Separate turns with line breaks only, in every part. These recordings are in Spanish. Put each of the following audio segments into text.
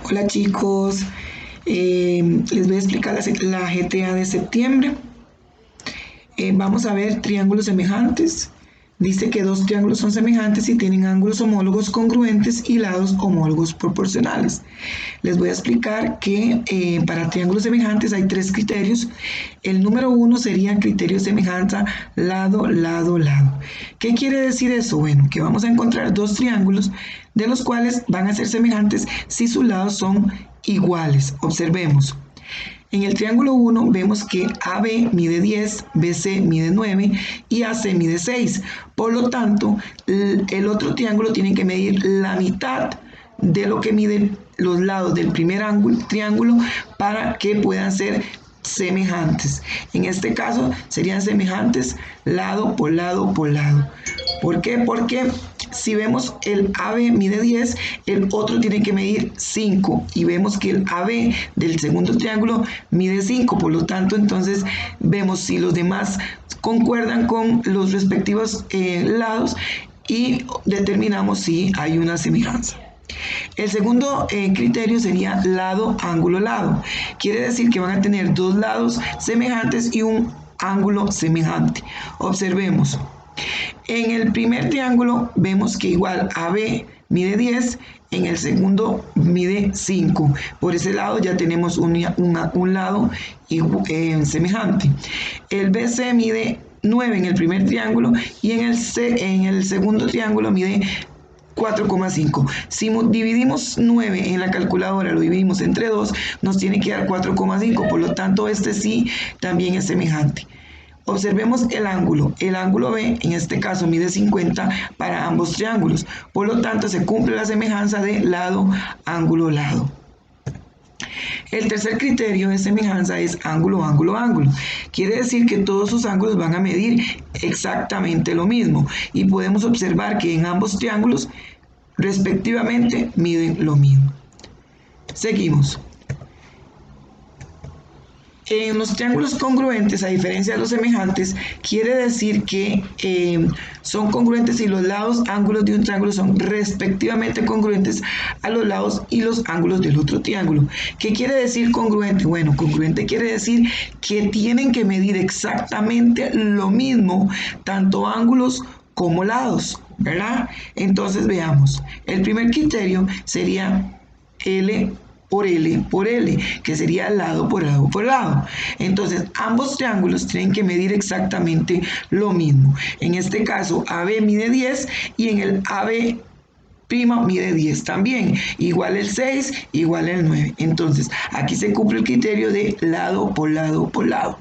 Hola chicos, les voy a explicar la GTA de septiembre. Vamos a ver triángulos semejantes. Dice que dos triángulos son semejantes y tienen ángulos homólogos congruentes y lados homólogos proporcionales. Les voy a explicar que para triángulos semejantes hay tres criterios. El número uno sería criterio de semejanza lado, lado, lado. ¿Qué quiere decir eso? Bueno, que vamos a encontrar dos triángulos de los cuales van a ser semejantes si sus lados son iguales. Observemos. En el triángulo 1 vemos que AB mide 10, BC mide 9 y AC mide 6. Por lo tanto, el otro triángulo tiene que medir la mitad de lo que miden los lados del primer triángulo para que puedan ser semejantes. En este caso serían semejantes lado por lado por lado. ¿Por qué? Porque si vemos el AB mide 10, el otro tiene que medir 5 y vemos que el AB del segundo triángulo mide 5, por lo tanto entonces vemos si los demás concuerdan con los respectivos lados y determinamos si hay una semejanza. El segundo criterio sería lado, ángulo, lado. Quiere decir que van a tener dos lados semejantes y un ángulo semejante. Observemos. En el primer triángulo vemos que igual AB mide 10, en el segundo mide 5. Por ese lado ya tenemos un lado semejante. El BC mide 9 en el primer triángulo y en el segundo triángulo mide 4,5. Si dividimos 9 en la calculadora, lo dividimos entre 2, nos tiene que dar 4,5. Por lo tanto, este sí también es semejante. Observemos el ángulo. El ángulo B, en este caso, mide 50 para ambos triángulos. Por lo tanto, se cumple la semejanza de lado, ángulo, lado. El tercer criterio de semejanza es ángulo, ángulo, ángulo. Quiere decir que todos sus ángulos van a medir exactamente lo mismo. Y podemos observar que en ambos triángulos, respectivamente, miden lo mismo. Seguimos. En los triángulos congruentes, a diferencia de los semejantes, quiere decir que son congruentes si los lados, ángulos de un triángulo son respectivamente congruentes a los lados y los ángulos del otro triángulo. ¿Qué quiere decir congruente? Bueno, congruente quiere decir que tienen que medir exactamente lo mismo, tanto ángulos como lados, ¿verdad? Entonces veamos. El primer criterio sería L por L por L, que sería lado por lado por lado. Entonces, ambos triángulos tienen que medir exactamente lo mismo. En este caso, AB mide 10 y en el AB' mide 10 también. Igual el 6, igual el 9. Entonces, aquí se cumple el criterio de lado por lado por lado.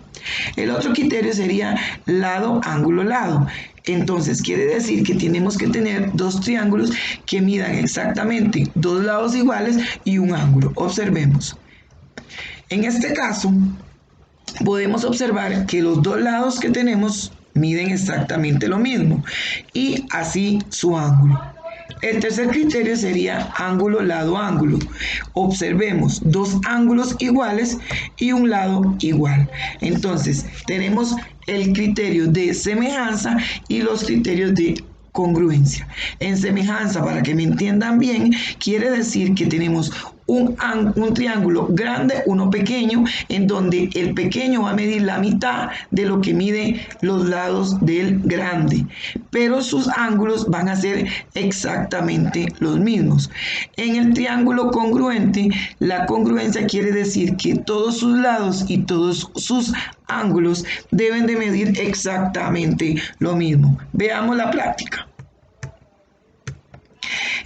El otro criterio sería lado, ángulo, lado. Entonces quiere decir que tenemos que tener dos triángulos que midan exactamente dos lados iguales y un ángulo. Observemos. En este caso, podemos observar que los dos lados que tenemos miden exactamente lo mismo y así su ángulo. El tercer criterio sería ángulo, lado, ángulo. Observemos dos ángulos iguales y un lado igual. Entonces, tenemos el criterio de semejanza y los criterios de congruencia. En semejanza, para que me entiendan bien, quiere decir que tenemos un triángulo grande, uno pequeño, en donde el pequeño va a medir la mitad de lo que mide los lados del grande, pero sus ángulos van a ser exactamente los mismos. En el triángulo congruente, la congruencia quiere decir que todos sus lados y todos sus ángulos deben de medir exactamente lo mismo. Veamos la práctica.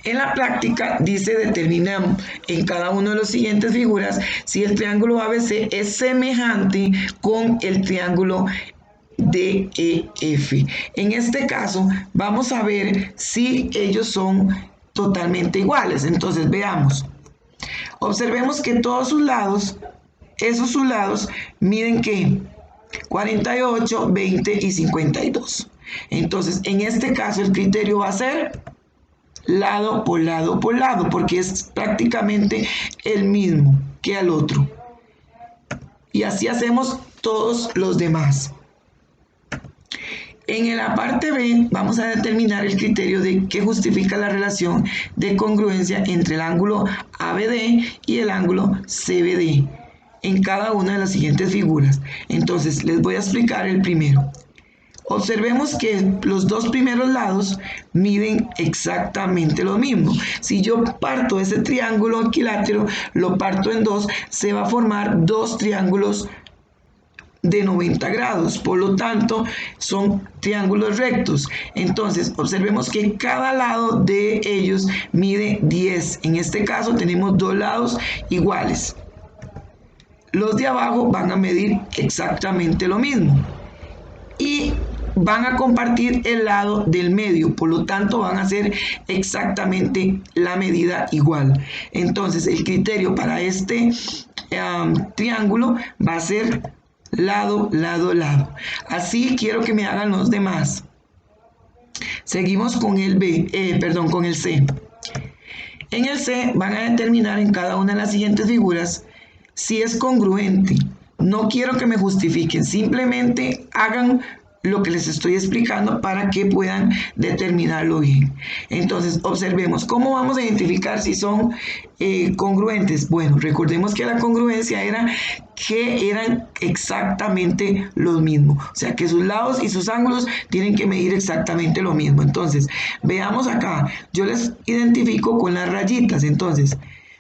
En la práctica dice determinamos en cada una de las siguientes figuras si el triángulo ABC es semejante con el triángulo DEF. En este caso vamos a ver si ellos son totalmente iguales. Entonces veamos. Observemos que todos sus lados, sus lados miden ¿qué? 48, 20 y 52. Entonces en este caso el criterio va a ser lado por lado por lado, porque es prácticamente el mismo que al otro. Y así hacemos todos los demás. En la parte B vamos a determinar el criterio de que justifica la relación de congruencia entre el ángulo ABD y el ángulo CBD en cada una de las siguientes figuras. Entonces les voy a explicar el primero. Observemos que los dos primeros lados miden exactamente lo mismo. Si yo parto ese triángulo equilátero, lo parto en dos, se va a formar dos triángulos de 90 grados, por lo tanto son triángulos rectos. Entonces observemos que cada lado de ellos mide 10. En este caso tenemos dos lados iguales. Los de abajo van a medir exactamente lo mismo y van a compartir el lado del medio, por lo tanto van a ser exactamente la medida igual. Entonces el criterio para este triángulo va a ser lado, lado, lado. Así quiero que me hagan los demás. Seguimos con el con el C. En el C van a determinar en cada una de las siguientes figuras si es congruente. No quiero que me justifiquen, simplemente hagan lo que les estoy explicando para que puedan determinarlo bien. Entonces, observemos cómo vamos a identificar si son congruentes. Bueno, recordemos que la congruencia era que eran exactamente los mismos. O sea, que sus lados y sus ángulos tienen que medir exactamente lo mismo. Entonces, veamos acá. Yo les identifico con las rayitas. Entonces,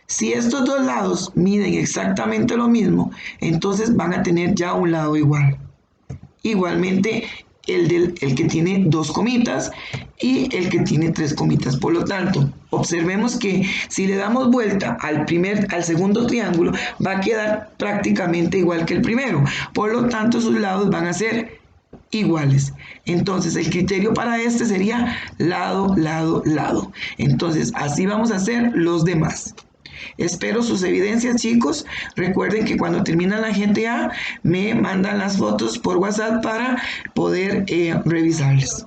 si estos dos lados miden exactamente lo mismo, entonces van a tener ya un lado igual. Igualmente el que tiene dos comitas y el que tiene tres comitas. Por lo tanto, observemos que si le damos vuelta al segundo triángulo, va a quedar prácticamente igual que el primero. Por lo tanto, sus lados van a ser iguales. Entonces, el criterio para este sería lado, lado, lado. Entonces, así vamos a hacer los demás. Espero sus evidencias, chicos. Recuerden que cuando terminan la GTA me mandan las fotos por WhatsApp para poder revisarles.